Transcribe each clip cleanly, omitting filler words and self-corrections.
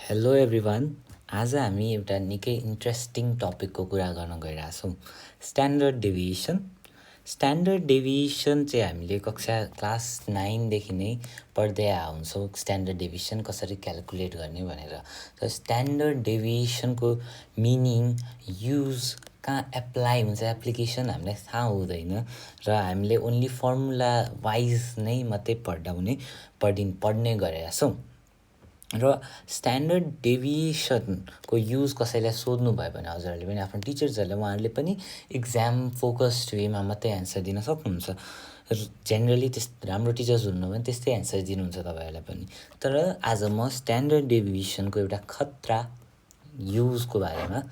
Hello everyone. आज हामी एउटा निकै इन्ट्रेस्टिङ टपिकको कुरा गर्न गइरहेछौँ, स्ट्यान्डर्ड डेभिएसन। स्ट्यान्डर्ड डेभिएसन चाहिँ हामीले कक्षा क्लास 9देखि नै पढ्दै हुन्छौँ, स्ट्यान्डर्ड डेभिएसन कसरी क्यालकुलेट गर्ने भनेर। र स्ट्यान्डर्ड डेभिएसनको मिनिङ, युज, कहाँ एप्लाई हुन्छ, एप्लिकेसन हामीलाई थाहा हुँदैन र हामीले ओन्ली फर्मुला वाइज नै मात्रै पढ्ने गरेका छौँ। र स्ट्यान्डर्ड डेभिएसनको युज कसैलाई सोध्नु भयो भने हजुरहरूले पनि आफ्नो टिचर्सहरूलाई उहाँहरूले पनि इक्जाम फोकस्ड वेमा मात्रै एन्सर दिन सक्नुहुन्छ। जेनरली राम्रो टिचर्स हुनुभयो भने त्यस्तै एन्सर दिनुहुन्छ तपाईँहरूलाई पनि। तर आज म स्ट्यान्डर्ड डेभिएसनको एउटा खतरा युजको बारेमा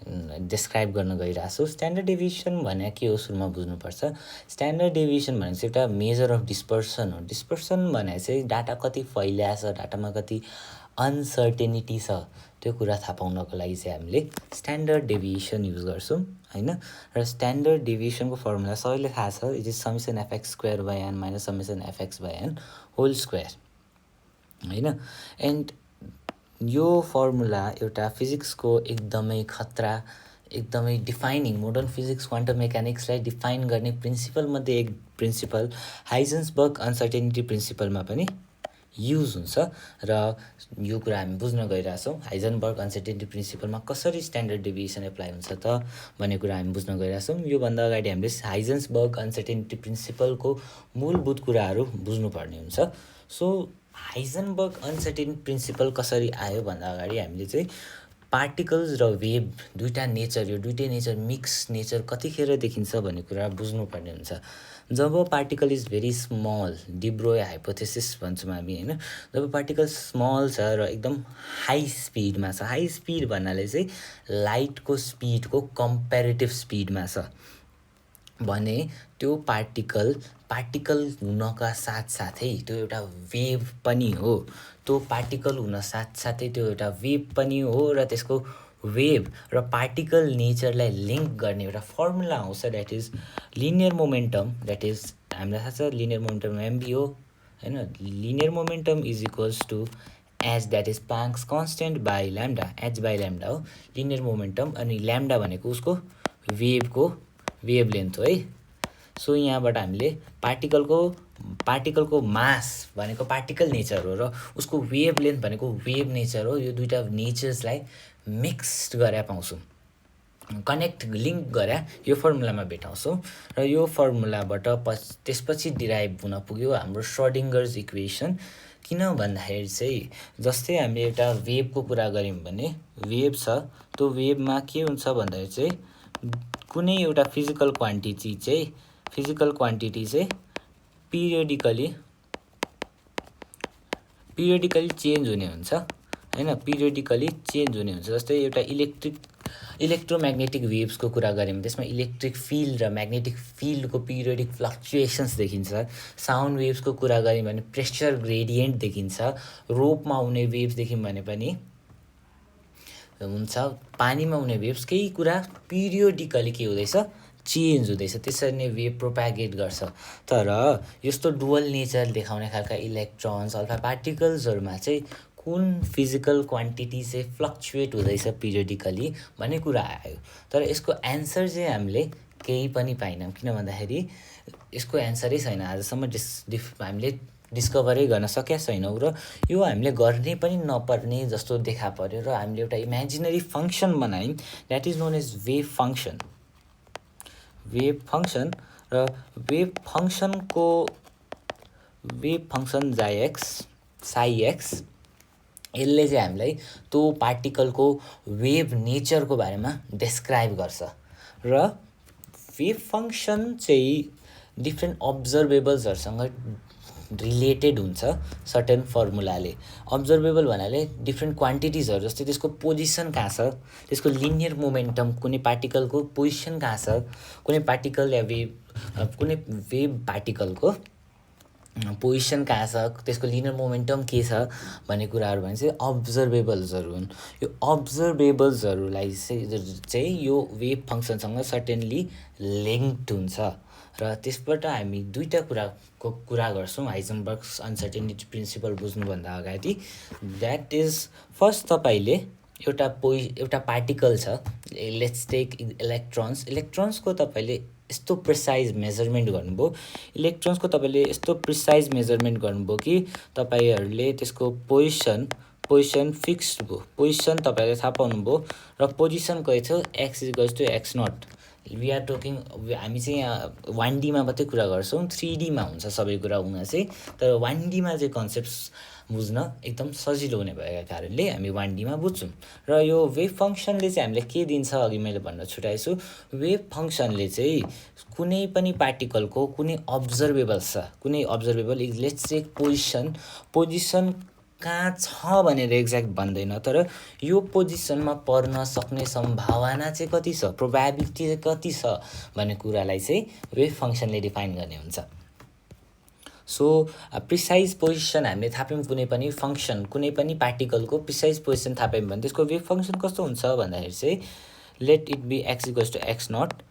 डिस्क्राइब गर्न गइरहेको छु। स्ट्यान्डर्ड डेभिएसन भने के हो सुरुमा बुझ्नुपर्छ। स्ट्यान्डर्ड डेभिएसन भने चाहिँ एउटा मेजर अफ डिस्पर्सन हो। डिस्पर्सन भने चाहिँ डाटा कति फैलिएको छ, डाटामा कति अनसर्टेनिटी छ, त्यो कुरा थाहा पाउनको लागि चाहिँ हामीले स्ट्यान्डर्ड डेभिएसन युज गर्छौँ हैन। र स्ट्यान्डर्ड डेभिएसनको फर्मुला सबैले थाहा छ, it is summation FX square by N minus summation FX by N whole square हैन। एन्ड यो फर्मुला एउटा फिजिक्सको एकदमै खतरा, एकदमै डिफाइनिङ, मोडर्न फिजिक्स क्वान्टम मेकानिक्सलाई डिफाइन गर्ने प्रिन्सिपलमध्ये एक प्रिन्सिपल हाइजेन्सबर्ग अनसर्टेनिटी प्रिन्सिपलमा पनि युज हुन्छ। र यो कुरा हामी बुझ्न गइरहेछौँ, हाइजेन्सबर्ग अनसर्टेनिटी प्रिन्सिपलमा कसरी स्ट्यान्डर्ड डेभिएसन एप्लाई हुन्छ त भन्ने कुरा हामी बुझ्न गइरहेछौँ। योभन्दा अगाडि हामीले हाइजेन्सबर्ग अनसर्टेनिटी प्रिन्सिपलको मूलभूत कुराहरू बुझ्नुपर्ने हुन्छ। सो हाइजेन्सबर्ग अनसर्टेनिटी प्रिन्सिपल कसरी आयो भन्दा अगाडि हामीले चाहिँ पार्टिकल्स र वेभ दुईवटा नेचर, यो दुईटै नेचर मिक्स नेचर कतिखेर देखिन्छ भन्ने कुरा बुझ्नुपर्ने हुन्छ। जब particle is very small, de Broglie hypothesis भन्छौँ हामी हैन। जब पार्टिकल स्मल छ र एकदम हाई स्पिडमा छ, हाई स्पिड भन्नाले चाहिँ लाइटको स्पिडको कम्पेरेटिभ स्पिडमा छ भने त्यो पार्टिकल हुनका साथसाथै त्यो एउटा वेभ पनि हो। त्यो पार्टिकल हुन साथसाथै त्यो एउटा वेभ पनि हो र त्यसको वेभ र पार्टिकल नेचरलाई लिङ्क गर्ने एउटा फर्मुला आउँछ, that is linear momentum. That is हामीलाई थाहा छ लिनियर मोमेन्टम एमबी हो हैन। Linear momentum is equals to H, that is Planck's constant by lambda, H by lambda हो लिनियर मोमेन्टम। अनि ल्याम्डा भनेको उसको वेभको वेभलेन्थ हो है। सो यहाँबाट हामीले पार्टिकलको मास भनेको पार्टिकल नेचर हो र उसको वेभलेन्थ भनेको वेभ नेचर हो। यो दुईवटा नेचर्सलाई मिक्स्ड गरेर पाउँछौँ, कनेक्ट लिङ्क गरेर यो फर्मुलामा भेटाउँछौँ। र यो फर्मुलाबाट त्यसपछि डिराइभ हुन पुग्यो हाम्रो श्रोडिङ्गर्स इक्वेसन। किन भन्दाखेरि चाहिँ जस्तै हामीले एउटा वेभको कुरा गऱ्यौँ भने वेभ छ, त्यो वेभमा के हुन्छ भन्दाखेरि चाहिँ कुनै एउटा फिजिकल क्वान्टिटी चाहिँ पिरियडिकली चेन्ज हुने हुन्छ हैन, पिरियडिकली चेन्ज हुने हुन्छ। जस्तै एउटा इलेक्ट्रोम्याग्नेटिक वेभ्सको कुरा गऱ्यौँ भने त्यसमा इलेक्ट्रिक फिल्ड र म्याग्नेटिक फिल्डको पिरियडिक फ्लक्चुएसन्स देखिन्छ। साउन्ड वेभ्सको कुरा गऱ्यौँ भने प्रेसर ग्रेडियन्ट देखिन्छ। रोपमा हुने वेभ्स देख्यौँ भने पनि हुन्छ, पानीमा हुने वेभ्स केही कुरा पिरियडिकली के हुँदैछ, चेन्ज हुँदैछ, त्यसरी नै वेभ प्रोपागेट गर्छ। तर यस्तो डुअल नेचर देखाउने खालका इलेक्ट्रोन्स अल्फा पार्टिकल्सहरूमा चाहिँ कुन फिजिकल क्वान्टिटी चाहिँ फ्लक्चुएट हुँदैछ पिरियडिकली भन्ने कुरा आयो। तर यसको एन्सर चाहिँ हामीले केही पनि पाइनौँ, किन भन्दाखेरि यसको एन्सरै छैन, आजसम्म हामीले डिस्कभरै गर्न सकेका छैनौँ। र यो हामीले गर्ने पनि नपर्ने जस्तो देखा पर्यो र हामीले एउटा इमेजिनरी फङ्सन बनायौँ, that is known as wave function. र वेभ फङ्सन साई एक्स, यसले चाहिँ हामीलाई त्यो पार्टिकलको वेभ नेचरको बारेमा डिस्क्राइब गर्छ। र वेभ फङ्सन चाहिँ डिफ्रेन्ट अब्जर्भेबल्सहरूसँग रिलेटेड हुन्छ सर्टेन फर्मुलाले। अब्जर्भेबल भन्नाले डिफ्रेन्ट क्वान्टिटिजहरू, जस्तै त्यसको पोजिसन कहाँ छ, त्यसको लिनियर मोमेन्टम, कुनै पार्टिकलको पोजिसन कहाँ छ, कुनै पार्टिकल या कुनै वेभ पार्टिकलको पोजिसन कहाँ छ, त्यसको लिनियर मोमेन्टम के छ भन्ने कुराहरू भने चाहिँ अब्जर्भेबल्सहरू हुन्। यो अब्जर्भेबल्सहरूलाई चाहिँ यो वेभ फङ्सनसँग सर्टेनली लिङ्क्ड हुन्छ र त्यसबाट हामी दुईटा कुराको कुरा गर्छौँ हाइजेनबर्ग्स अनसर्टेनिटी प्रिन्सिपल बुझ्नुभन्दा अगाडि। द्याट इज फर्स्ट तपाईँले एउटा पार्टिकल छ, लेट्स टेक इलेक्ट्रोन्सको तपाईँले यस्तो प्रिसाइज मेजरमेन्ट गर्नुभयो, इलेक्ट्रोन्सको तपाईँले यस्तो प्रिसाइज मेजरमेन्ट गर्नुभयो कि तपाईँहरूले त्यसको पोजिसन फिक्स्ड भयो, पोजिसन तपाईँहरूले थाहा पाउनुभयो र पोजिसन कति छ x = x0। We are talking, हामी चाहिँ यहाँ 1D मा मात्रै कुरा गर्छौँ, 3D मा हुन्छ सबै कुरा हुन चाहिँ, तर 1D मा चाहिँ कन्सेप्ट बुझ्न एकदम सजिलो हुने भएका कारणले हामी 1D मा बुझ्छौँ। र यो वेभ फङ्सनले चाहिँ हामीलाई के दिन्छ अघि मैले भन्न छुटाएछु, वेभ फङ्सनले चाहिँ कुनै पनि पार्टिकलको कुनै अब्जर्भेबल छ, कुनै अब्जर्भेबल लेट्स चेक पोजिसन कहाँ छ भनेर एक्ज्याक्ट भन्दैन, तर यो पोजिसनमा पर्न सक्ने सम्भावना चाहिँ कति छ, प्रोबेबिलिटी चाहिँ कति छ भन्ने कुरालाई चाहिँ वेभ फङ्सनले डिफाइन गर्ने हुन्छ। सो प्रिसाइज पोजिसन हामीले थाहा पायौँ, कुनै पनि फङ्सन कुनै पनि पार्टिकलको प्रिसाइज पोजिसन थाहा पायौँ भने त्यसको वेभ फङ्सन कस्तो हुन्छ भन्दाखेरि चाहिँ let it be x = x0।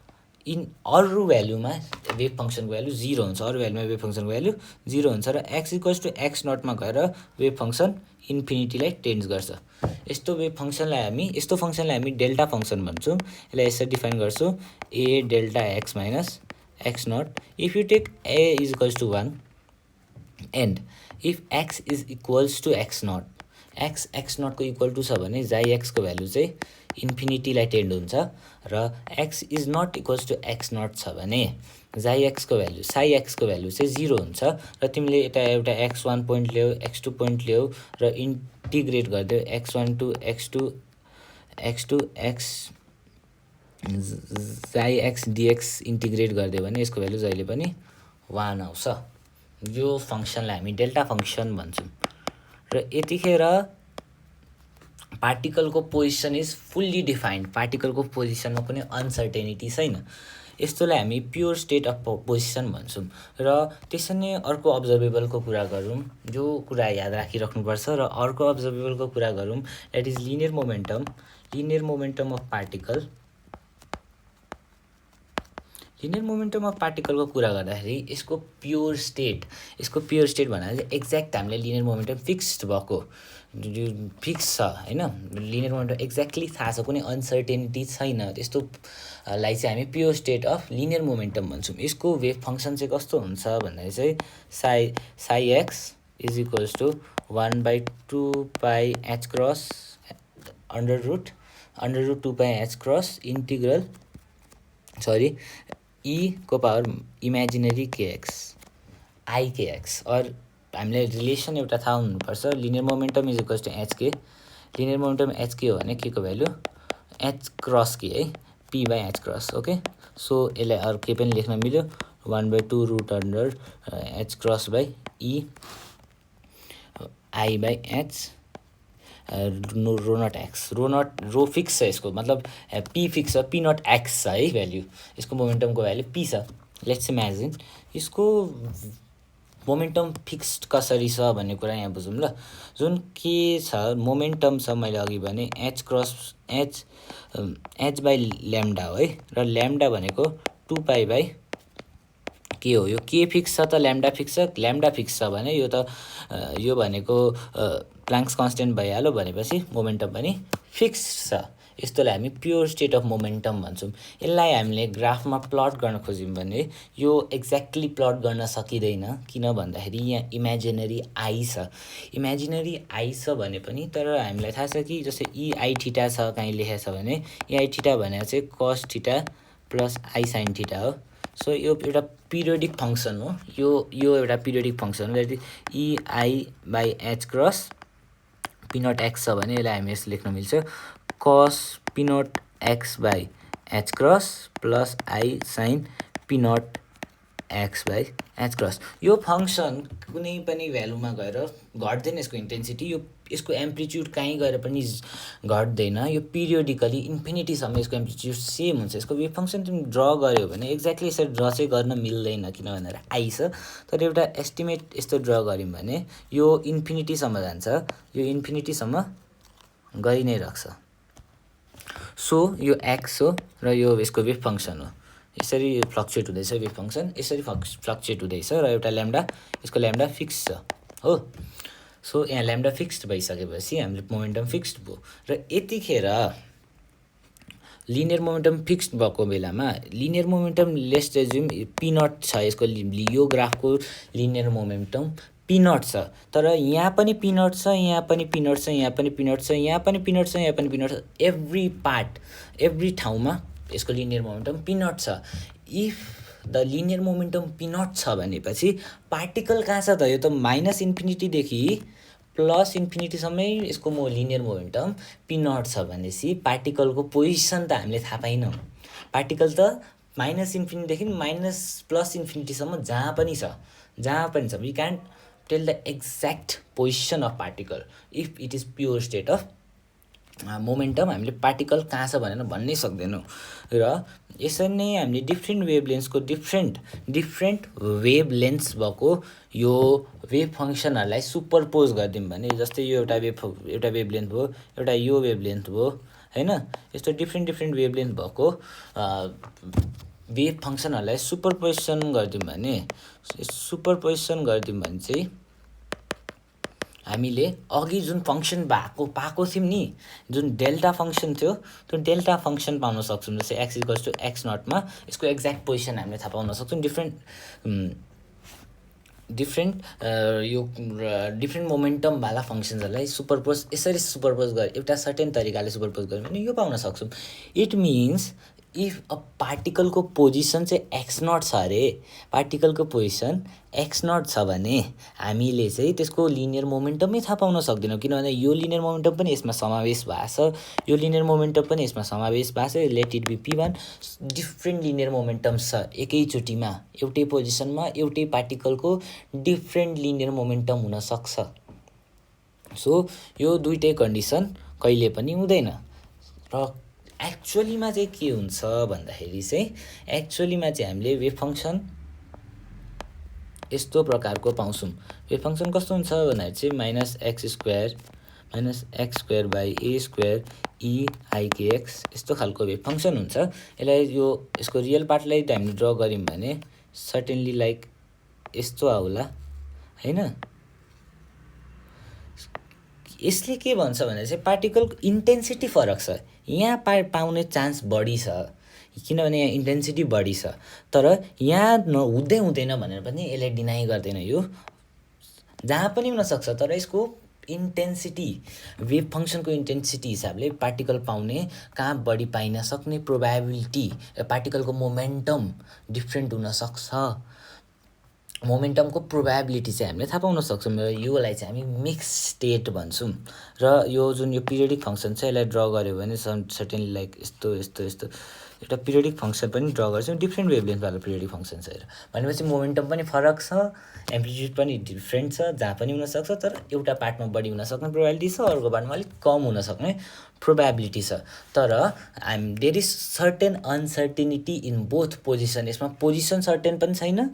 In अरू भ्यालुमा वेभ फङ्सनको भ्यालु 0 हुन्छ, अरू भ्यालुमा वेभ फङ्सनको भ्यालु 0 हुन्छ र x = x0 मा गएर वेभ फङ्सन इन्फिनिटीलाई टेन्ड्स गर्छ। यस्तो फङ्सनलाई हामी डेल्टा फङ्सन भन्छौँ। यसलाई यसरी डिफाइन गर्छौँ, a delta x minus x0 if you take a = 1 and if x = x0, x x0 को इक्वल टु छ भने x को भ्यालु चाहिँ इन्फिनिटीलाई टेन्ड हुन्छ र x ≠ x0 छ भने x को भ्यालु चाहिँ 0 हुन्छ र तिमीले एउटा x1 पोइन्ट ल्याऊ, x2 पोइन्ट ल्याऊ र इन्टिग्रेट गरिदेऊ x1 to x2 x x dx integrate गरिदियो भने यसको भ्यालु जहिले पनि 1 आउँछ। यो फङ्सनलाई हामी डेल्टा फङ्सन भन्छौँ। र यतिखेर पार्टिकलको पोजिसन इज फुल्ली डिफाइन्ड, पार्टिकलको पोजिसनमा कुनै अनसर्टेनिटी छैन। यस्तोलाई हामी प्योर स्टेट अफ पोजिसन भन्छौँ। र त्यसरी नै अर्को अब्जर्भेबलको कुरा गरौँ, जो कुरा याद राखिराख्नुपर्छ, र अर्को अब्जर्भेबलको कुरा गरौँ, that is linear momentum of particle. Linear momentum of पार्टिकलको कुरा गर्दाखेरि यसको प्योर स्टेट भन्दा चाहिँ एक्ज्याक्ट हामीले लिनियर मोमेन्टम फिक्स्ड भएको फिक्स छ होइन, लिनियर मोमेन्टम एक्ज्याक्टली थाहा छ, कुनै अनसर्टेनिटी छैन, त्यस्तोलाई चाहिँ हामी pure state of linear momentum भन्छौँ। यसको वेभ फङ्सन चाहिँ कस्तो हुन्छ भन्दाखेरि चाहिँ psi x = 1/2 pi h cross under root 2 pi h cross integral e को power imaginary kx I kx। और हामीले रिलेसन एउटा थाहा हुनुपर्छ, linear momentum is equals to hk, linear momentum hk हो भने के को भ्यालु h क्रस k है, p/h क्रस। ओके, सो यसलाई अरू के पनि लेख्न मिल्यो, 1/2 root under h cross by e I/h रो नट एक्स, रो फिक्स छ यसको, मतलब p फिक्स छ, p नट एक्स छ है भ्याल्यु, यसको मोमेन्टमको भ्याल्यु p छ। लेट्स इमेजिन यसको मोमेन्टम फिक्स्ड कसरी छ भन्ने कुरा यहाँ बुझौँ ल। जुन के छ मोमेन्टम छ, मैले अघि भने h cross h by lambda हो है, र ल्याम्डा भनेको 2 पाई बाई के हो, यो के फिक्स छ त ल्याम्डा फिक्स छ भने यो भनेको प्लाङ्क्स कन्स्टेन्ट भइहाल्यो भनेपछि मोमेन्टम पनि फिक्स छ। यस्तोलाई हामी प्योर स्टेट अफ मोमेन्टम भन्छौँ। यसलाई हामीले ग्राफमा प्लट गर्न खोज्यौँ भने यो एक्ज्याक्टली प्लट गर्न सकिँदैन, किन भन्दाखेरि यहाँ इमेजिनरी आई छ भने पनि, तर हामीलाई थाहा छ कि जस्तै ei थीटा छ, कहीँ लेखेको छ भने ei थीटा भनेर चाहिँ cos theta plus i sine theta हो। सो यो एउटा पिरियोडिक फङ्सन हो, यो एउटा पिरियोडिक फङ्सन हो। ei/h cross p not x छ भने यसलाई हामी यसो लेख्न मिल्छ, cos p naught x/h cross plus i sine p naught x/h cross. यो फङ्सन कुनै पनि भ्यालुमा गएर घट्दैन, यसको इन्टेन्सिटी, यसको एम्प्लिट्युड कहीँ गएर पनि घट्दैन, यो पिरियोडिकली इन्फिनिटीसम्म यसको एम्प्लिट्युड सेम हुन्छ। यसको वेभ फङ्सन तिमी ड्र गऱ्यो भने एक्ज्याक्टली यसरी ड्र चाहिँ गर्न मिल्दैन, किन भनेर आई छ, तर एउटा एस्टिमेट यस्तो ड्र गऱ्यौँ भने यो इन्फिनिटीसम्म जान्छ, यो इन्फिनिटीसम्म गइ नै राख्छ। सो यो x हो र यो यसको वेभ फङ्सन हो, यसरी फ्लक्चुएट हुँदैछ वेभ फङ्सन, यसरी फ्लक्चुएट हुँदैछ र एउटा ल्याम्डा, यसको ल्याम्डा फिक्स छ हो। सो यहाँ ल्याम्डा फिक्स्ड भइसकेपछि हामीले मोमेन्टम फिक्स्ड भयो र यतिखेर लिनियर मोमेन्टम फिक्स्ड भएको बेलामा linear momentum let's assume p naught छ, यसको यो ग्राफको लिनियर मोमेन्टम पी नट छ, तर यहाँ पनि पी नट छ, यहाँ पनि पी नट छ, यहाँ पनि पी नट छ, यहाँ पनि पी नट छ, यहाँ पनि पी नट छ, एभ्री पार्ट एभ्री ठाउँमा यसको लिनियर मोमेन्टम पी नट छ। If the linear momentum p naught छ भनेपछि पार्टिकल कहाँ छ त, यो त माइनस इन्फिनिटीदेखि प्लस इन्फिनिटीसम्मै यसको लिनियर मोमेन्टम पी नट छ भनेपछि पार्टिकलको पोजिसन त हामीले थाहा पाइनौँ। पार्टिकल त माइनस इन्फिनिटीदेखि माइनस प्लस इन्फिनिटीसम्म जहाँ पनि छ, we can tell the exact position of particle if it is pure state of momentum. हामीले पार्टिकल कहाँ छ भनेर भन्नै सक्दैनौँ र यसरी नै हामीले डिफ्रेन्ट वेभलेन्थ्सको डिफ्रेन्ट वेभलेन्थ्स भएको यो वेभ फङ्सनहरूलाई सुपरपोज गरिदिउँ भने, जस्तै यो एउटा वेभलेन्थ भयो, एउटा यो वेभलेन्थ भयो होइन, यस्तो डिफ्रेन्ट वेभलेन्थ भएको वेभ फङ्सनहरूलाई सुपरपोजिसन गरिदिउँ भने चाहिँ हामीले अघि जुन फङ्सन पाएको थियौँ नि, जुन डेल्टा फङ्सन थियो, त्यो डेल्टा फङ्सन पाउन सक्छौँ। जस्तै एक्स इक्वल्स टु एक्स नटमा यसको एक्ज्याक्ट पोजिसन हामीले थाहा पाउन सक्छौँ। डिफ्रेन्ट मोमेन्टमवाला फङ्सन्सहरूलाई यसरी सुपरपोज गरे, एउटा सर्टेन तरिकाले सुपरपोज गऱ्यो भने यो पाउन सक्छौँ। इट मिन्स इफ अ पार्टिकलको पोजिसन चाहिँ एक्स नट छ अरे, पार्टिकलको पोजिसन एक्स नट छ भने हामीले चाहिँ त्यसको लिनियर मोमेन्टमै थाहा पाउन सक्दैनौँ, किनभने यो लिनियर मोमेन्टम पनि यसमा समावेश भएको छ, यो लिनियर मोमेन्टम पनि यसमा समावेश भएको छ। Let it be P1, different linear momentums छ एकैचोटिमा, एउटै पोजिसनमा एउटै पार्टिकलको डिफ्रेन्ट लिनियर मोमेन्टम हुनसक्छ। सो यो दुइटै कन्डिसन कहिले पनि हुँदैन। र एक्चुअलीमा चाहिँ के हुन्छ भन्दाखेरि चाहिँ हामीले वेभ फङ्सन यस्तो प्रकारको पाउँछौँ। वेभ फङ्सन कस्तो हुन्छ भन्दाखेरि चाहिँ minus x square by A square EIKX यस्तो खालको वेभ फङ्सन हुन्छ। यसको रियल पार्टलाई हामीले ड्र गऱ्यौँ भने सर्टेनली लाइक यस्तो आउला होइन। यसले के भन्छ भने चाहिँ पार्टिकलको इन्टेन्सिटी फरक छ, यहाँ पाउने चान्स बढी छ किनभने यहाँ इन्टेन्सिटी बढी छ, तर यहाँ हुँदैन भनेर पनि यसले डिनाइ गर्दैन। यो जहाँ पनि हुनसक्छ, तर यसको इन्टेन्सिटी वेभ फङ्सनको इन्टेन्सिटी हिसाबले पार्टिकल पाउने कहाँ बढी पाइन सक्ने प्रोबेबिलिटी, पार्टिकलको मोमेन्टम डिफ्रेन्ट हुनसक्छ। मोमेन्टमको प्रोबेबिलिटी चाहिँ हामीले थाहा पाउन सक्छौँ र योलाई चाहिँ हामी मिक्स स्टेट भन्छौँ। र यो जुन यो पिरियडिक फङ्सन छ, यसलाई ड्र गऱ्यो भने सर्टेनली लाइक यस्तो एउटा पिरियडिक फङ्सन पनि ड्र गर्छौँ। डिफ्रेन्ट वेभलेन्थवाला पिरियडिक फङ्सन छ भनेपछि मोमेन्टम पनि फरक छ, एम्प्लिट्युड पनि डिफ्रेन्ट छ, जहाँ पनि हुनसक्छ, तर एउटा पार्टमा बढी हुनसक्ने प्रोबेबिलिटी छ, अर्को पार्टमा अलिक कम हुनसक्ने प्रोबेबिलिटी छ। तर there is certain uncertainty in both position. यसमा पोजिसन सर्टेन पनि छैन,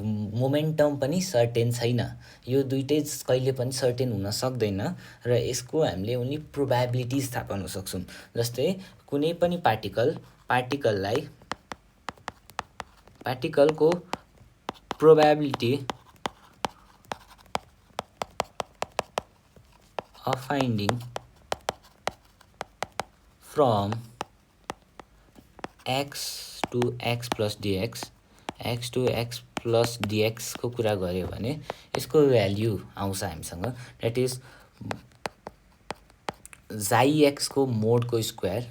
मोमेन्टम पनि सर्टेन छैन, यो दुइटै कहिले पनि सर्टेन हुन सक्दैन र यसको हामीले उनी प्रोबेबिलिटिज थाहा पाउन सक्छौँ। जस्तै कुनै पनि पार्टिकलको probability of finding from x to x plus dx को कुरा गर्यो भने यसको भ्याल्यु आउँछ हामीसँग, द्याट इज xi को मोडको स्क्वायर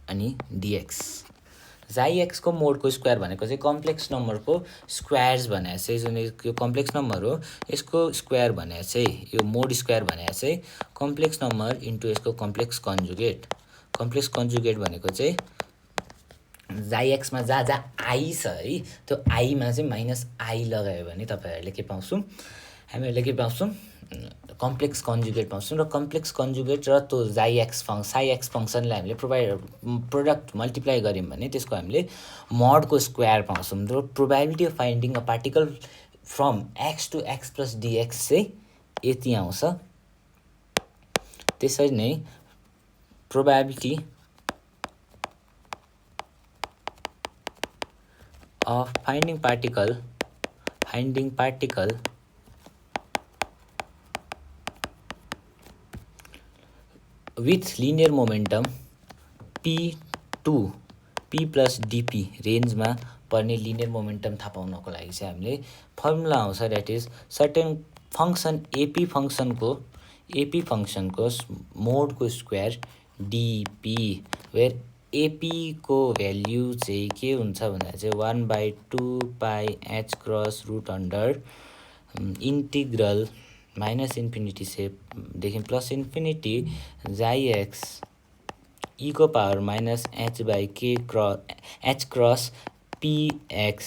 अनि dx। xi को मोडको स्क्वायर भनेको चाहिँ कम्प्लेक्स नम्बरको स्क्वायर्स भने चाहिँ जुन यो कम्प्लेक्स नम्बर हो, यसको स्क्वायर भने चाहिँ यो मोड स्क्वायर भने चाहिँ कम्प्लेक्स नम्बर इन्टु यसको कम्प्लेक्स कन्जुगेट भनेको चाहिँ xi मा जहाँ आई छ है, त्यो आईमा चाहिँ माइनस आई लगायो भने तपाईँहरूले के पाउँछौँ, हामीहरूले के पाउँछौँ, कम्प्लेक्स कन्जुगेट पाउँछौँ। र कम्प्लेक्स कन्जुगेट र त्यो साई एक्स फङ्सनलाई हामीले प्रोडक्ट मल्टिप्लाई गऱ्यौँ भने त्यसको हामीले मोडको स्क्वायर पाउँछौँ। र probability of finding a particle from x to x plus dx चाहिँ यति आउँछ। त्यसरी नै probability of finding particle with linear momentum p2 p plus dp रेन्जमा पर्ने लिनियर मोमेन्टम थाहा पाउनको लागि चाहिँ हामीले फर्मुला आउँछ that is certain function AP फङ्सनको मोडको स्क्वायर डिपी वेयर एपीको भ्याल्यु चाहिँ के हुन्छ भन्दा चाहिँ 1/2 pi H cross root under integral minus infinity सेपदेखि प्लस इन्फिनिटी जाई एक्स e को पावर माइनस h बाई के h क्रस px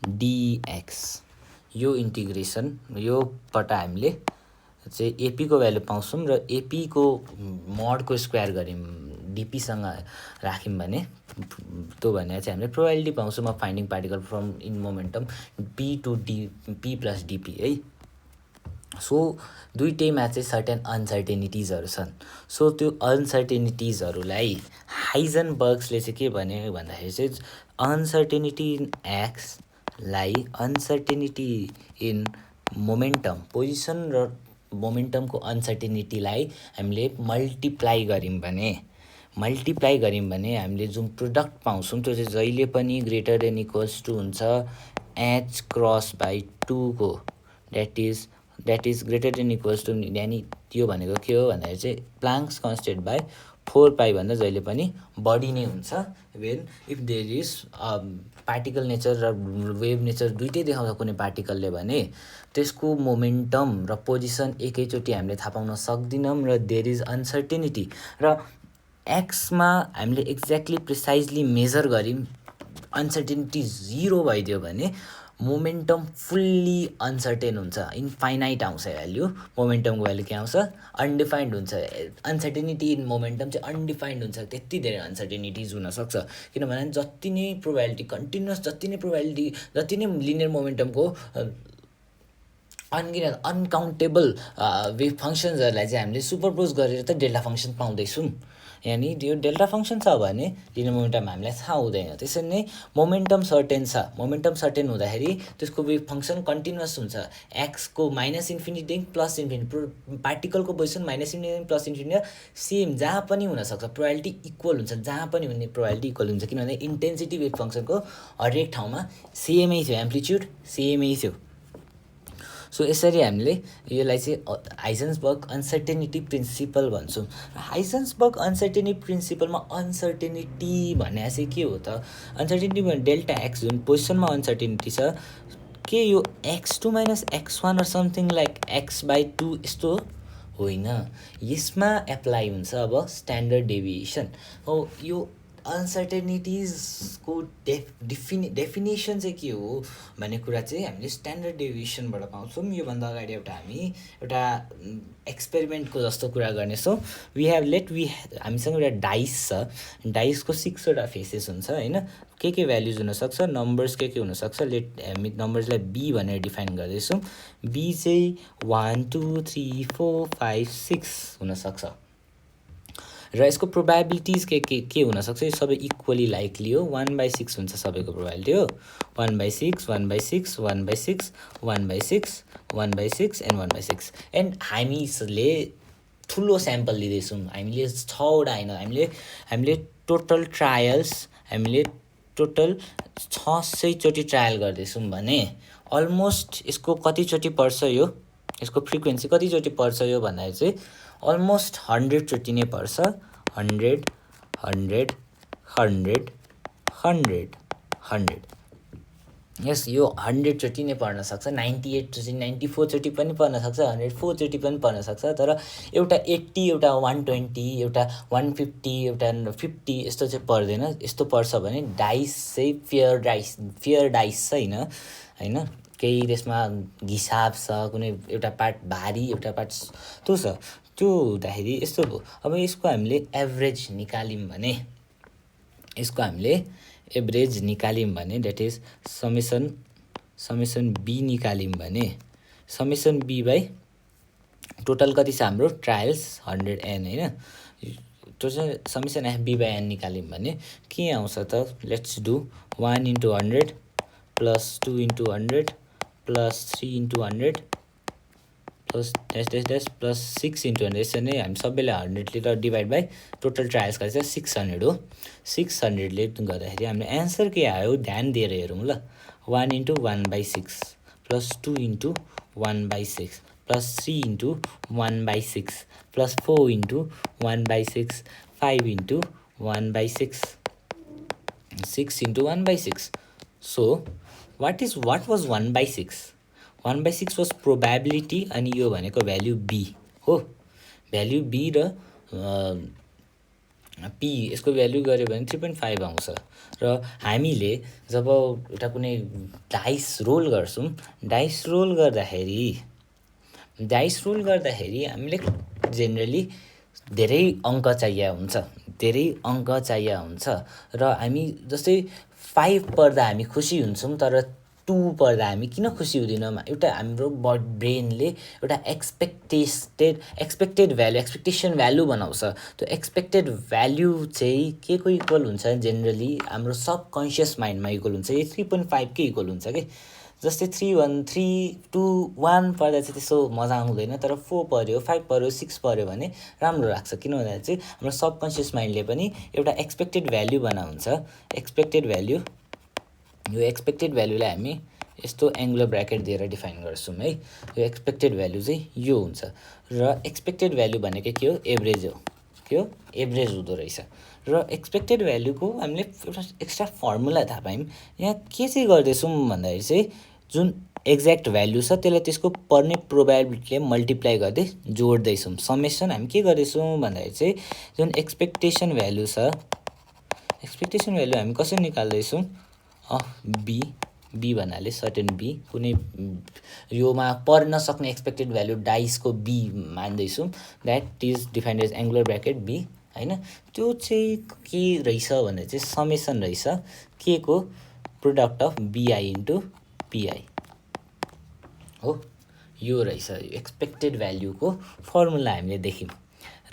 dx यो इन्टिग्रेसन योबाट हामीले चाहिँ एपीको भ्यालु पाउँछौँ र एपीको मोडको स्क्वायर गऱ्यौँ डिपीसँग राख्यौँ भने त्यो भने चाहिँ हामीले प्रोबेबिलिटी पाउँछौँ of finding particle from in momentum p to p plus dp है। सो दुईटैमा चाहिँ सर्टेन अनसर्टेनिटिजहरू छन्। सो त्यो अनसर्टेनिटिजहरूलाई हाइजनबर्ग्सले चाहिँ के भने भन्दाखेरि चाहिँ अनसर्टेनिटी इन एक्सलाई अनसर्टेनिटी इन मोमेन्टम पोजिसन र मोमेन्टमको अनसर्टेनिटीलाई हामीले मल्टिप्लाई गऱ्यौँ भने हामीले जुन प्रोडक्ट पाउँछौँ त्यो चाहिँ जहिले पनि ग्रेटर देन इक्वल्स टु हुन्छ एच क्रस बाई टूको that is greater than equals to यानि त्यो भनेको के हो भन्दाखेरि चाहिँ प्लाङ्क्स कन्स्टेन्ट बाई 4 पाई भन्दा जहिले पनि बढी नै हुन्छ when if there is particle nature र वेभ नेचर दुइटै देखाउँछ कुनै पार्टिकलले भने त्यसको मोमेन्टम र पोजिसन एकैचोटि हामीले थाहा पाउन सक्दिनौँ र देयर इज अनसर्टेनिटी र एक्समा हामीले एक्ज्याक्टली प्रिसाइजली मेजर गऱ्यौँ अनसर्टेनिटी 0 भइदियो भने मोमेन्टम फुल्ली अनसर्टेन हुन्छ इन्फाइनाइट आउँछ भ्याल्यु मोमेन्टमको भ्याल्यु के आउँछ अनडिफाइन्ड हुन्छ अनसर्टेनिटी इन मोमेन्टम चाहिँ अनडिफाइन्ड हुन्छ त्यति धेरै अनसर्टेनिटिज हुनसक्छ किनभने जति नै प्रोबेबिलिटी कन्टिन्युस जति नै लिनियर मोमेन्टमको अनगिनत अनकाउन्टेबल वेभ फङ्सन्सहरूलाई चाहिँ हामीले सुपरपोज गरेर त डेल्टा फङ्सन पाउँदैछौँ यानि यो डेल्टा फङ्सन छ भने लिनियर मोमेन्टम हामीलाई थाहा हुँदैन। त्यसरी नै मोमेन्टम सर्टेन हुँदाखेरि त्यसको वेभ फङ्सन कन्टिन्युस हुन्छ एक्सको माइनस इन्फिनिटीदेखि प्लस इन्फिनिटी पार्टिकलको position minus infinity plus infinity same जहाँ पनि हुनसक्छ प्रोबेबिलिटी इक्वल हुन्छ जहाँ पनि हुने प्रोबेबिलिटी इक्वल हुन्छ किनभने इन्टेन्सिटी वेभ फङ्सनको हरेक ठाउँमा सेमै थियो एम्प्लिट्युड सेमै थियो। सो यसरी हामीले यसलाई चाहिँ हाइजन्सबर्ग अनसर्टेनिटी प्रिन्सिपल भन्छौँ। हाइजन्सबर्ग अनसर्टेनिटी प्रिन्सिपलमा अनसर्टेनिटी भन्ने चाहिँ के हो त अनसर्टेनिटी भने डेल्टा एक्स जुन पोजिसनमा अनसर्टेनिटी छ के यो x2 minus x1 or something like x/2 यस्तो होइन यसमा एप्लाई हुन्छ अब स्ट्यान्डर्ड डेभिएसन हो। यो अनसर्टेनिटिजको डेफिनेसन चाहिँ के हो भन्ने कुरा चाहिँ हामीले स्ट्यान्डर्ड डेभिएसनबाट पाउँछौँ। योभन्दा अगाडि एउटा एक्सपेरिमेन्टको जस्तो कुरा गर्नेछौँ। हामीसँग एउटा डाइस छ डाइसको 6वटा फेसेस हुन्छ होइन के भ्याल्युज हुनसक्छ नम्बर्स के हुनसक्छ हामी नम्बर्सलाई बी भनेर डिफाइन गर्दैछौँ। बी चाहिँ 1 2 3 4 5 6 हुनसक्छ र यसको प्रोबेबिलिटिज के हुनसक्छ यो सबै इक्वली लाइकली हो 1/6 हुन्छ सबैको प्रोबेबिलिटी हो 1/6 1/6 1/6 1/6 1/6 एन्ड 1/6 एन्ड हामीले ठुलो स्याम्पल लिँदैछौँ हामीले 6वटा होइन हामीले टोटल ट्रायल्स हामीले टोटल 600 चोटि ट्रायल गर्दैछौँ भने अलमोस्ट यसको कतिचोटि पर्छ यो यसको फ्रिक्वेन्सी कतिचोटि पर्छ यो भन्दाखेरि चाहिँ अलमोस्ट 100 चोटि नै पर्छ 100 100 100 100 100 यस यो 100 चोटि नै पर्न सक्छ 98 चोटि 94 चोटि पनि पर्न सक्छ 104 चोटि पनि पर्न सक्छ तर एउटा 80 एउटा 120 एउटा 150 एउटा 50 यस्तो चाहिँ पर्दैन। यस्तो पर्छ भने डाइस चाहिँ फेयर डाइस छैन होइन केही त्यसमा हिसाब छ कुनै एउटा पार्ट भारी एउटा पार्ट त्यो छ त्यो हुँदाखेरि यस्तो भयो। अब यसको हामीले एभरेज निकाल्यौँ भने द्याट इज समेसन बी निकाल्यौँ भने समेसन बी बाई टोटल कति छ हाम्रो ट्रायल्स 100n होइन total summation F B by N निकाल्यौँ भने के आउँछ त? Let's do 1 into 100 plus 2 into 100 plus 3 into 100 plus dash dash dash plus 6 into 100। यसरी नै हामी सबैले 100 लिएर डिभाइड बाई टोटल ट्रायल्स गरेर 600 हो। 600ले गर्दाखेरि हाम्रो एन्सर के आयो ध्यान दिएर हेरौँ ल। 1 into 1/6 plus 2 into 1/6 plus 3 into 1/6 plus 4 into 1/6 5 into 1/6 6 into 1/6। So what was 1/6? 1/6 was probability अनि यो भनेको भ्याल्यु बी हो। भ्याल्यु बी र पी यसको भ्याल्यु गऱ्यो भने 3.5 आउँछ। र हामीले जब एउटा कुनै डाइस रोल गर्छौँ, डाइस रोल गर्दाखेरि हामीले जेनरली धेरै अङ्क चाहिएको हुन्छ र हामी जस्तै 5 पर्दा हामी खुसी हुन्छौँ तर 2 पर्दा हामी किन खुसी हुँदैनौँ? एउटा हाम्रो ब्रेनले एउटा एक्सपेक्टेसन भ्यालु बनाउँछ। त्यो एक्सपेक्टेड भ्यालु चाहिँ के को इक्वल हुन्छ? जेनरली हाम्रो सबकन्सियस माइन्डमा इक्वल हुन्छ। यो 3.5 के इक्वल हुन्छ कि जस्तै 3 1 3 2 1 पर्दा चाहिँ त्यस्तो मजा आउँदैन, तर 4 पर्यो 5 पर्यो 6 पर्यो भने राम्रो लाग्छ। किन भन्दा चाहिँ हाम्रो सबकन्सियस माइन्डले पनि एउटा एक्सपेक्टेड भ्याल्यु बनाउँछ। एक्सपेक्टेड भ्याल्यु, यो एक्सपेक्टेड भ्याल्युलाई हामी यस्तो एङ्गुलर ब्र्याकेट दिएर डिफाइन गर्छौँ है। यो एक्सपेक्टेड भ्याल्यु चाहिँ यो हुन्छ र एक्सपेक्टेड भ्याल्यु भनेको के हो? एभरेज हो। के हो? एभरेज हुँदो रहेछ। र एक्सपेक्टेड भ्याल्युको हामीले एउटा एक्स्ट्रा फर्मुला थाहा पायौँ। यहाँ के चाहिँ गर्दैछौँ भन्दाखेरि चाहिँ जुन एक्ज्याक्ट भ्याल्यु छ त्यसलाई त्यसको पर्ने प्रोबेबिलिटीले मल्टिप्लाई गर्दै जोड्दैछौँ। समेसन हामी के गर्दैछौँ भन्दाखेरि चाहिँ जुन एक्सपेक्टेसन भ्याल्यु छ, एक्सपेक्टेसन भ्याल्यु हामी कसरी निकाल्दैछौँ? बी भन्नाले सर्टेन बी, कुनै योमा पर्न सक्ने एक्सपेक्टेड भ्याल्यु डाइसको बी मान्दैछौँ। That is defined as angular bracket B होइन। त्यो चाहिँ के रहेछ भने चाहिँ समेसन रहेछ के को प्रोडक्ट अफ बिआई इन्टु पिआई हो। यो रहेछ एक्सपेक्टेड भ्याल्युको फर्मुला हामीले देख्यौँ।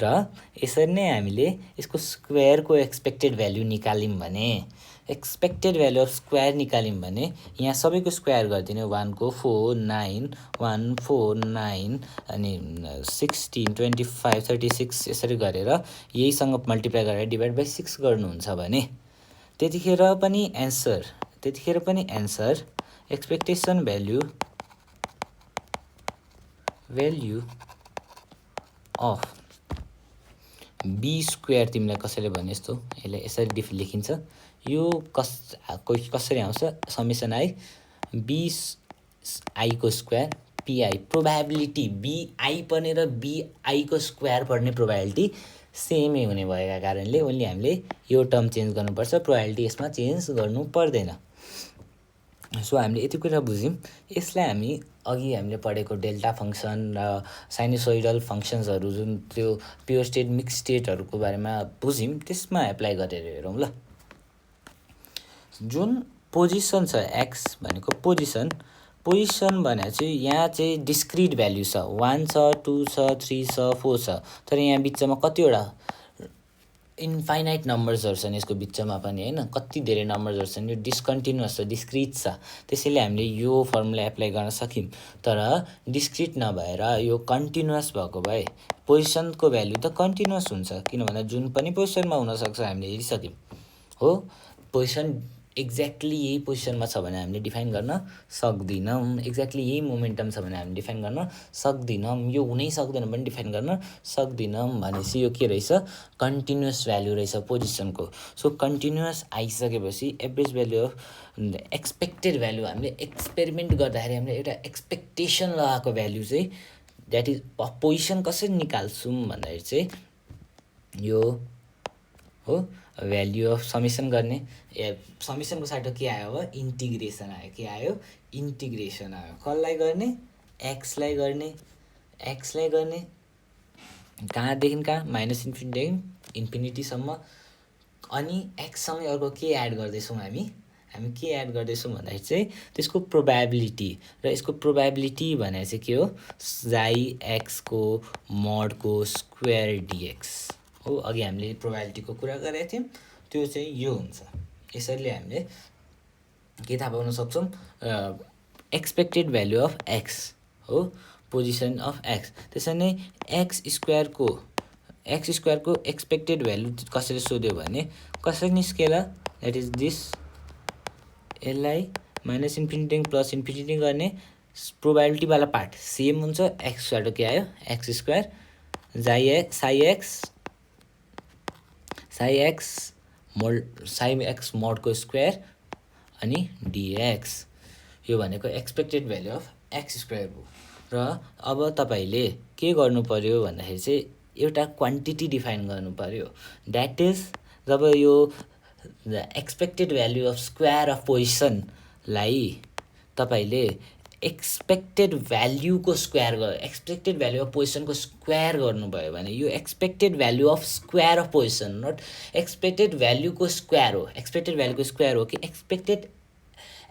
र यसरी नै हामीले यसको स्क्वायरको एक्सपेक्टेड भ्याल्यु निकाल्यौँ भने, एक्सपेक्टेड भ्याल्यु अफ स्क्वायर निकाल्यौँ भने यहाँ सबैको स्क्वायर गरिदिने 1 को 4 9 1 4 9 अनि 16 25 36 यसरी गरेर यहीसँग मल्टिप्लाई गरेर डिभाइड बाई 6 गर्नुहुन्छ भने त्यतिखेर पनि answer expectation value of b square तिमीलाई कसैले भने जस्तो यसलाई यसरी लेखिन्छ। यो कसरी आउँछ? समेसन आई बी आईको स्क्वायर पिआई, प्रोबेबिलिटी बिआई पर्ने र बिआईको स्क्वायर पर्ने प्रोबेबिलिटी सेमै हुने भएका कारणले ओन्ली हामीले यो टर्म चेन्ज गर्नुपर्छ, प्रोबेबिलिटी यसमा चेन्ज गर्नु पर्दैन। सो हामीले यति कुरा बुझ्यौँ। यसलाई हामी अघि हामीले पढेको डेल्टा फङ्सन र साइनोसोइडल फङ्सन्सहरू जुन त्यो प्योर स्टेट मिक्स स्टेटहरूको बारेमा बुझ्यौँ, त्यसमा एप्लाई गरेर हेरौँ ल। जुन पोजिसन छ एक्स भनेको पोजिसन भने चाहिँ यहाँ चाहिँ डिस्क्रिट भ्याल्यु छ, 1 छ 2 छ 3 छ 4 छ, तर यहाँ बिचमा कतिवटा इन्फाइनाइट नम्बर्सहरू छन् यसको बिचमा पनि होइन, कति धेरै नम्बर्सहरू छन्। यो डिस्कन्टिन्युअस छ, डिस्क्रिट छ, त्यसैले हामीले यो फर्मुला एप्लाई गर्न सक्यौँ। तर डिस्क्रिट नभएर यो कन्टिन्युअस भएको भए पोजिसनको भ्याल्यु त कन्टिन्युअस हुन्छ, किन भन्दा जुन पनि पोजिसनमा हुनसक्छ हामीले हेरिसक्यौँ हो। पोजिसन एक्ज्याक्टली यही पोजिसनमा छ भने हामीले डिफाइन गर्न सक्दैनौँ, एक्ज्याक्टली यही मोमेन्टम छ भने हामीले डिफाइन गर्न सक्दैनौँ, यो हुनै सक्दैन पनि डिफाइन गर्न सक्दैनौँ। भनेपछि यो के रहेछ? कन्टिन्युअस भ्याल्यु रहेछ पोजिसनको। सो कन्टिन्युअस आइसकेपछि average value of expected value हामीले एक्सपेरिमेन्ट गर्दाखेरि हामीले एउटा एक्सपेक्टेसन लगाएको भ्याल्यु चाहिँ द्याट इज पोजिसन कसरी निकाल्छौँ भन्दाखेरि चाहिँ यो हो भ्याल्यु अफ समेसन गर्ने। समेसनको साइडमा के आयो अब? इन्टिग्रेसन आयो। के आयो? इन्टिग्रेसन आयो। कसलाई गर्ने? एक्सलाई गर्ने कहाँदेखि कहाँ? माइनस इन्फिनिटीदेखि इन्फिनिटीसम्म। अनि एक्ससँगै अर्को के एड गर्दैछौँ हामी के एड गर्दैछौँ भन्दाखेरि चाहिँ त्यसको प्रोबेबिलिटी, र यसको प्रोबेबिलिटी भनेर चाहिँ के हो? जाई एक्सको मडको स्क्वायर डिएक्स हो। अघि हामीले प्रोबेबिलिटीको कुरा गरेका थियौँ, त्यो चाहिँ यो हुन्छ। यसरी हामीले के थाहा पाउन सक्छौँ, एक्सपेक्टेड भ्याल्यु अफ एक्स हो, पोजिसन अफ एक्स। त्यसरी नै एक्स स्क्वायरको एक्सपेक्टेड भ्याल्यु कसरी सोध्यो भने कसरी निस्केला, द्याट इज दिस। यसलाई माइनस इन्फिनिटी प्लस इन्फिनिटी गर्ने प्रोबेबिलिटीवाला पार्ट सेम हुन्छ। एक्स स्क्वायर के आयो, एक्स स्क्वायर साई एक्स मोडको स्क्वायर अनि डिएक्स, यो भनेको expected value of X square हो। र अब तपाईँले के गर्नु पर्यो भन्दाखेरि चाहिँ एउटा क्वान्टिटी डिफाइन गर्नु पर्यो, द्याट इज जब यो expected value of square of पोजिसनलाई तपाईँले एक्सपेक्टेड भ्याल्युको स्क्वायर एक्सपेक्टेड भ्याल्यु अफ पोजिसनको स्क्वायर गर्नुभयो भने यो expected value of square of position, not expected भ्याल्युको स्क्वायर हो। एक्सपेक्टेड भ्याल्युको स्क्वायर हो कि एक्सपेक्टेड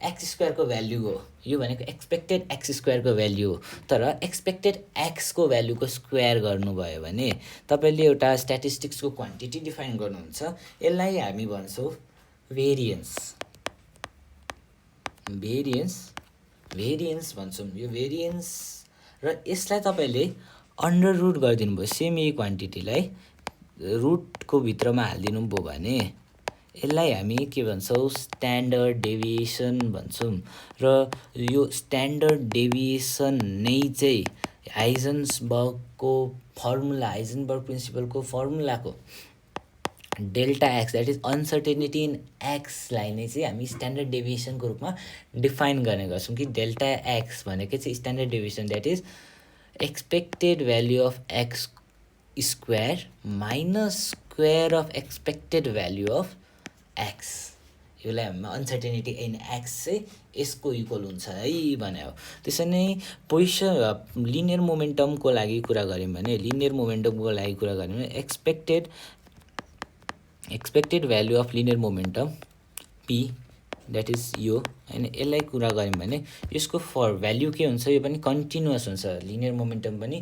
एक्स स्क्वायरको भ्याल्यु हो। यो भनेको एक्सपेक्टेड एक्स स्क्वायरको भ्याल्यु हो। तर एक्सपेक्टेड एक्सको भ्याल्युको स्क्वायर गर्नुभयो भने तपाईँले एउटा स्ट्याटिस्टिक्सको क्वान्टिटी डिफाइन गर्नुहुन्छ। यसलाई हामी भन्छौँ भेरिएन्स भन्छौँ। यो भेरिएन्स र यसलाई तपाईँले अन्डर रुट गरिदिनु भयो, सेम यही क्वान्टिटीलाई रुटको भित्रमा हालिदिनु भयो भने यसलाई हामी के भन्छौँ, स्ट्यान्डर्ड डेभिएसन भन्छौँ। र यो स्ट्यान्डर्ड डेभिएसन नै चाहिँ हाइजनबर्ग प्रिन्सिपलको फर्मुलाको delta X, that is uncertainty in एक्सलाई नै चाहिँ हामी स्ट्यान्डर्ड डेभिएसनको रूपमा डिफाइन गर्ने गर्छौँ कि डेल्टा एक्स भनेको चाहिँ standard deviation, that is expected value of X square minus square of expected value of x. यसलाई हामी अनसर्टेनिटी इन एक्स चाहिँ यसको इक्वल हुन्छ है भने हो। त्यसरी नै लिनियर मोमेन्टमको लागि कुरा गऱ्यौँ भने expected value of linear momentum P, that is यो होइन। यसलाई कुरा गऱ्यौँ भने यसको भ्याल्यु के हुन्छ, यो पनि कन्टिन्युअस हुन्छ। लिनियर मोमेन्टम पनि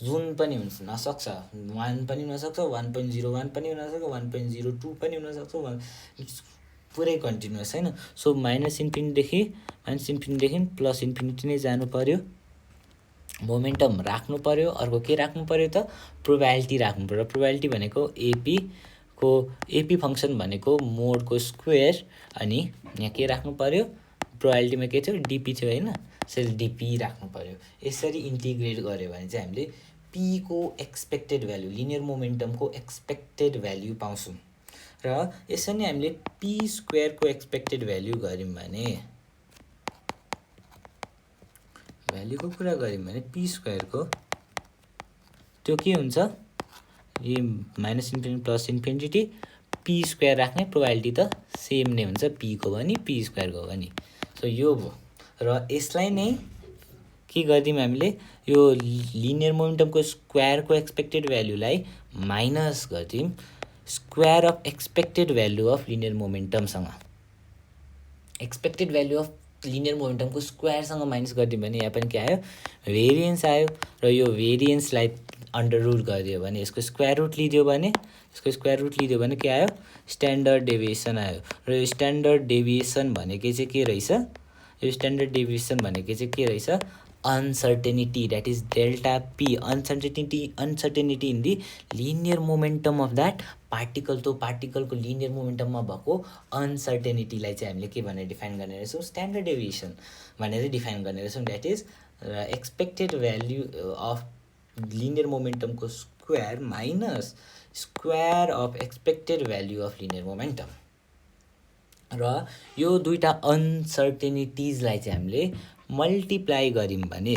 जुन पनि हुनसक्छ, 1 पनि हुनसक्छ, 1.01 पनि हुनसक्छ, 1.02 पनि हुनसक्छ, पुरै कन्टिन्युअस होइन। सो माइनस इन्फिनिटीदेखि प्लस इन्फिनिटी नै जानु पर्यो, मोमेन्टम राख्नु पर्यो। अर्को के राख्नु पर्यो त, प्रोबेबिलिटी राख्नु पर्यो। प्रोबेबिलिटी भनेको एपी फङ्सन भनेको मोडको स्क्वायर, अनि यहाँ के राख्नु पर्यो, प्रोबेबिलिटीमा के थियो, डिपी थियो होइन, यसरी डिपी राख्नु पर्यो। यसरी इन्टिग्रेट गऱ्यो भने चाहिँ हामीले पीको एक्सपेक्टेड भ्याल्यु, लिनियर मोमेन्टमको एक्सपेक्टेड भ्याल्यु पाउँछौँ। र यसरी नै हामीले पी स्क्वायरको एक्सपेक्टेड भ्याल्यु गऱ्यौँ भने पी स्क्वायरको त्यो के हुन्छ, यो minus infinity plus infinity, P square राख्ने प्रोबेबिलिटी त सेम नै हुन्छ, पीको पनि पी स्क्वायरको पनि। सो यो भयो। र यसलाई नै के गरिदिउँ हामीले, यो लिनियर मोमेन्टमको स्क्वायरको एक्सपेक्टेड भ्याल्युलाई माइनस गरिदिउँ square of expected value of linear मोमेन्टमसँग। एक्सपेक्टेड भ्याल्यु अफ लिनियर मोमेन्टमको स्क्वायरसँग माइनस गरिदियो भने यहाँ पनि के आयो, भेरिएन्स आयो। र यो भेरिएन्सलाई अन्डर रुट गरिदियो भने यसको स्क्वायर रुट लिदियो भने के आयो, स्ट्यान्डर्ड डेभिएसन आयो। र यो स्ट्यान्डर्ड डेभिएसन भनेको चाहिँ के रहेछ, uncertainty, that is delta P, uncertainty in the linear momentum of that particle. त्यो पार्टिकलको लिनियर मोमेन्टममा भएको अनसर्टेनिटीलाई चाहिँ हामीले के भनेर डिफाइन गर्ने रहेछौँ, स्ट्यान्डर्ड डेभिएसन भनेर डिफाइन गर्ने रहेछौँ। That is expected value of linear मोमेन्टमको square minus square of expected value of linear momentum. र यो दुईवटा अनसर्टेनिटिजलाई चाहिँ हामीले मल्टिप्लाई गऱ्यौँ भने,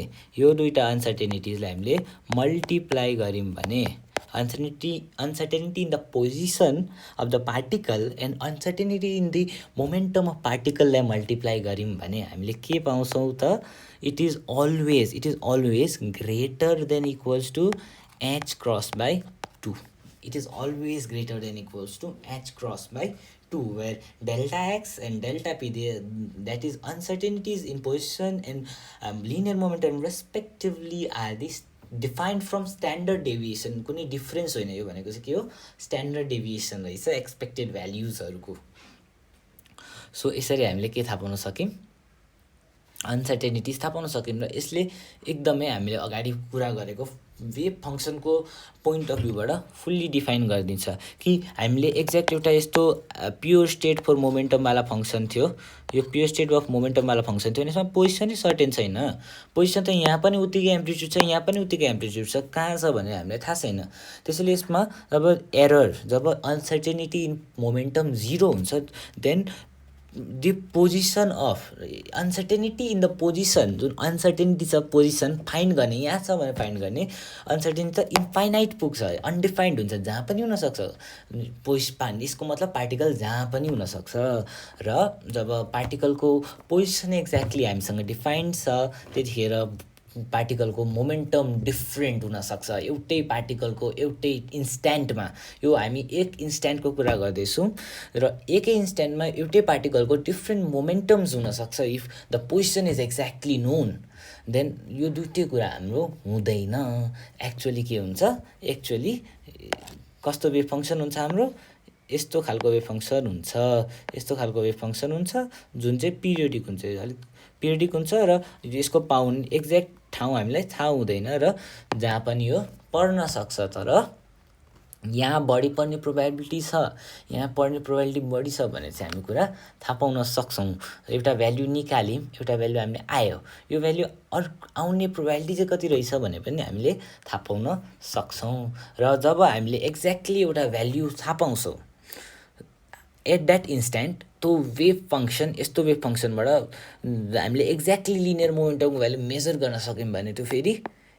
uncertainty in the position of the particle and uncertainty in the momentum of particle लाई मल्टिप्लाई गऱ्यौँ भने हामीले के पाउँछौँ त, it is always greater than equals to h cross by 2. It is always greater than equals to h cross by 2, where delta x and delta p, that is uncertainties in position and linear momentum respectively, are the defined from standard deviation, कुनै difference होइन, यो भनेको चाहिँ के हो, standard deviation रहेछ expected भ्याल्युजहरूको। So यसरी हामीले के थाहा पाउन सक्यौँ, अनसर्टेनिटिज थाहा पाउन सक्यौँ। र यसले एकदमै हामीले अगाडि कुरा गरेको वेभ फङ्सनको पोइन्ट अफ भ्यूबाट फुल्ली डिफाइन गरिदिन्छ कि हामीले एक्ज्याक्ट एउटा यस्तो प्योर स्टेट फर मोमेन्टमवाला फङ्सन थियो, यो प्योर स्टेट अफ मोमेन्टमवाला फङ्सन थियो, यसमा पोजिसनै सर्टेन छैन, पोजिसन त यहाँ पनि उत्तिकै एम्प्लिट्युड छ, यहाँ पनि उत्तिकै एम्प्लिट्युड छ, कहाँ छ भनेर हामीलाई थाहा छैन। त्यसैले यसमा जब एरर, जब अनसर्टेनिटी इन मोमेन्टम 0 हुन्छ, then the position of uncertainty in the position, जुन अनसर्टेनिटी छ पोजिसन फाइन्ड गर्ने, यहाँ छ भने फाइन्ड गर्ने, अनसर्टेनिटी त इन्फाइनाइट पुग्छ, अनडिफाइन्ड हुन्छ, जहाँ पनि हुनसक्छ। यसको मतलब पार्टिकल जहाँ पनि हुनसक्छ। र जब पार्टिकलको पोजिसन एक्ज्याक्टली हामीसँग डिफाइन्ड छ, त्यतिखेर पार्टिकलको मोमेन्टम डिफ्रेन्ट हुनसक्छ एउटै पार्टिकलको एउटै इन्स्ट्यान्टमा। यो हामी एक इन्स्ट्यान्टको कुरा गर्दैछौँ र एकै इन्स्ट्यान्टमा एउटै पार्टिकलको डिफ्रेन्ट मोमेन्टम्स हुनसक्छ if the position is exactly known. Then यो दुइटै कुरा हाम्रो हुँदैन। एक्चुअली के हुन्छ, एक्चुअली कस्तो वेभ फङ्सन हुन्छ हाम्रो, यस्तो खालको वेभ फङ्सन हुन्छ, यस्तो खालको वेभ फङ्सन हुन्छ जुन चाहिँ पिरियोडिक हुन्छ, अलिक पिरियोडिक हुन्छ र यसको पाउने एक्ज्याक्ट ठाउँ हामीलाई थाहा हुँदैन र जहाँ पनि यो पर्न सक्छ। तर यहाँ बढी पर्ने प्रोबेबिलिटी छ, यहाँ पर्ने प्रोबेबिलिटी बढी छ भने चाहिँ हामी कुरा थाहा पाउन सक्छौँ। एउटा भ्याल्यु निकाल्यौँ, एउटा भ्याल्यु हामीले आयो, यो भ्याल्यु आउने प्रोबेबिलिटी चाहिँ कति रहेछ भने पनि हामीले थाहा पाउन सक्छौँ। र जब हामीले एक्ज्याक्टली एउटा भ्याल्यु थाहा पाउँछौँ एट द्याट इन्स्ट्यान्ट, त्यो वेभ फङ्सन, यस्तो वेभ फङ्सनबाट हामीले एक्ज्याक्टली लिनियर मोमेन्टमको भ्याल्यु मेजर गर्न सक्यौँ भने त्यो फेरि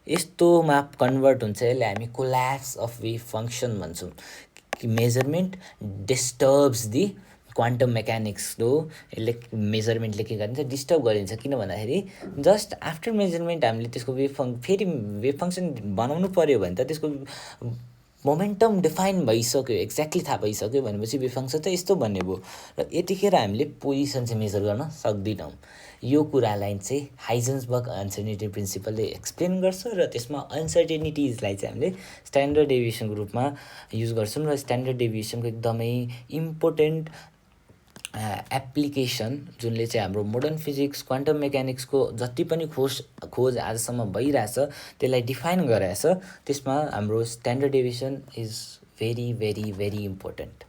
यस्तोमा कन्भर्ट हुन्छ। यसलाई हामी कोल्याप्स अफ वेभ फङ्सन भन्छौँ कि measurement disturbs the quantum mechanics. हो, यसले मेजरमेन्टले के गरिन्छ, डिस्टर्ब गरिन्छ। किन भन्दाखेरि जस्ट आफ्टर मेजरमेन्ट हामीले त्यसको फेरि वेभ फङ्सन बनाउनु पऱ्यो भने त त्यसको मोमेन्टम डिफाइन भइसक्यो, एक्ज्याक्टली थाहा भइसक्यो भनेपछि वेभ फङ्सन त यस्तो भन्ने भयो र यतिखेर हामीले पोजिसन चाहिँ मेजर गर्न सक्दैनौँ। यो कुरालाई चाहिँ हाइजेन्सबर्ग अनसर्टेनिटी प्रिन्सिपलले एक्सप्लेन गर्छ र त्यसमा अनसर्टेनिटिजलाई चाहिँ हामीले स्ट्यान्डर्ड डेभिएसनको रूपमा युज गर्छौँ। र स्ट्यान्डर्ड डेभिएसनको एकदमै इम्पोर्टेन्ट एप्लिकेसन जुनले चाहिँ हाम्रो मोडर्न फिजिक्स, क्वान्टम मेकानिक्सको जति पनि खोज आजसम्म भइरहेछ त्यसलाई डिफाइन गराएछ, त्यसमा हाम्रो standard deviation is very very very important.